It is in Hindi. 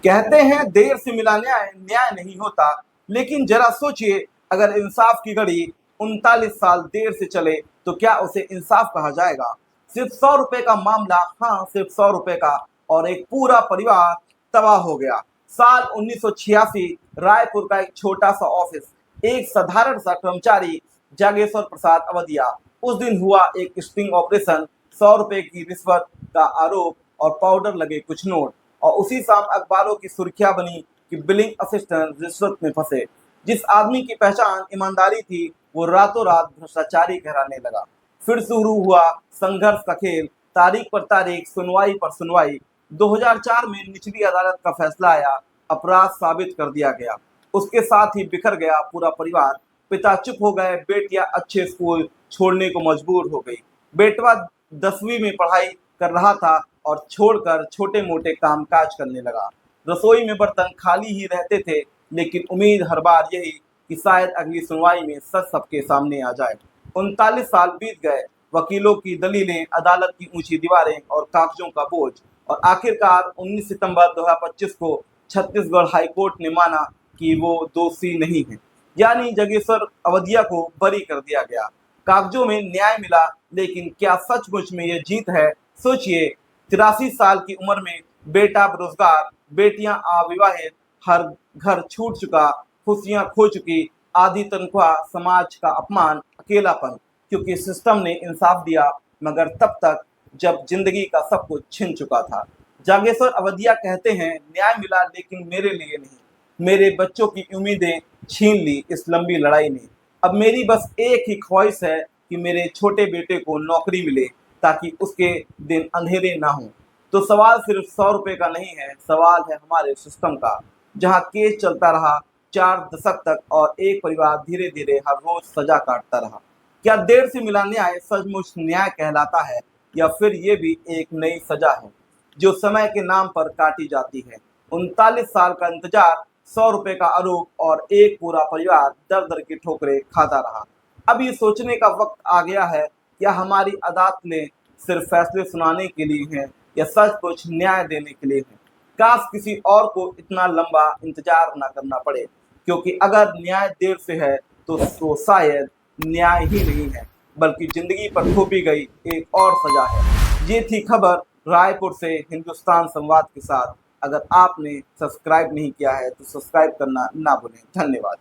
कहते हैं देर से मिला न्याय न्याय नहीं होता, लेकिन जरा सोचिए, अगर इंसाफ की घड़ी 39 साल देर से चले तो क्या उसे इंसाफ कहा जाएगा? सिर्फ 100 रुपए का मामला, हाँ सिर्फ 100 रुपए का, और एक पूरा परिवार तबाह हो गया। साल 1986, रायपुर का एक छोटा सा ऑफिस, एक साधारण सा कर्मचारी जागेश्वर प्रसाद अवधिया। उस दिन हुआ एक स्टिंग ऑपरेशन, 100 रुपए की रिश्वत का आरोप और पाउडर लगे कुछ नोट, और उसी शाम अखबारों की सुर्खियां बनी कि बिलिंग असिस्टेंट रिश्वत में फंसे। जिस आदमी की पहचान ईमानदारी थी, वो रातों रात भ्रष्टाचारी कहलाने लगा। फिर शुरू हुआ संघर्ष का खेल, तारीख पर तारीख, सुनवाई पर सुनवाई। 2004 में निचली अदालत का फैसला आया, अपराध साबित कर दिया गया। उसके साथ ही बिखर गया पूरा परिवार। पिता चुप हो गए, बेटियां अच्छे स्कूल छोड़ने को मजबूर हो गई। बेटवा 10वीं में पढ़ाई कर रहा था और छोड़कर छोटे मोटे काम काज करने लगा। रसोई में बर्तन खाली ही रहते थे, लेकिन उम्मीद हर बार यही कि शायद अगली सुनवाई में सच सबके सामने आ जाए। 39 साल बीत गए, वकीलों की दलीलें, अदालत की ऊंची दीवारें और कागजों का बोझ, और आखिरकार 19 सितंबर 2025 को छत्तीसगढ़ हाईकोर्ट ने माना कि वो दोषी नहीं है, यानी जागेश्वर अवधिया को बरी कर दिया गया। कागजों में न्याय मिला, लेकिन क्या सचमुच में ये जीत है? सोचिए, 83 साल की उम्र में बेटा बेरोजगार, बेटियां अविवाहित, हर घर छूट चुका, खुशियां खो चुकी, आधी तनख्वाह, समाज का अपमान, अकेलापन, क्योंकि सिस्टम ने इंसाफ दिया मगर तब तक जब जिंदगी का सब कुछ छिन चुका था। जागेश्वर अवधिया कहते हैं, न्याय मिला लेकिन मेरे लिए नहीं, मेरे बच्चों की उम्मीदें छीन ली इस लंबी लड़ाई ने। अब मेरी बस एक ही ख्वाहिश है कि मेरे छोटे बेटे को नौकरी मिले, ताकि उसके दिन अंधेरे ना हों। तो सवाल सिर्फ 100 रुपए का नहीं है, सवाल है हमारे सिस्टम का, जहाँ केस चलता रहा 4 दशक तक और एक परिवार धीरे धीरे हर रोज सजा काटता रहा। क्या देर से मिला न्याय सचमुच न्याय कहलाता है, या फिर ये भी एक नई सजा है जो समय के नाम पर काटी जाती है? 39 साल का इंतजार, 100 रुपए का आरोप और एक पूरा परिवार दर दर की ठोकरें खाता रहा। अब ये सोचने का वक्त आ गया है, क्या हमारी अदालतें सिर्फ फैसले सुनाने के लिए हैं या सच कुछ न्याय देने के लिए हैं? काश किसी और को इतना लंबा इंतजार ना करना पड़े, क्योंकि अगर न्याय देर से है तो शायद न्याय ही नहीं है, बल्कि जिंदगी पर थोपी गई एक और सजा है। ये थी खबर रायपुर से हिंदुस्तान संवाद के साथ। अगर आपने सब्सक्राइब नहीं किया है तो सब्सक्राइब करना ना भूलें। धन्यवाद।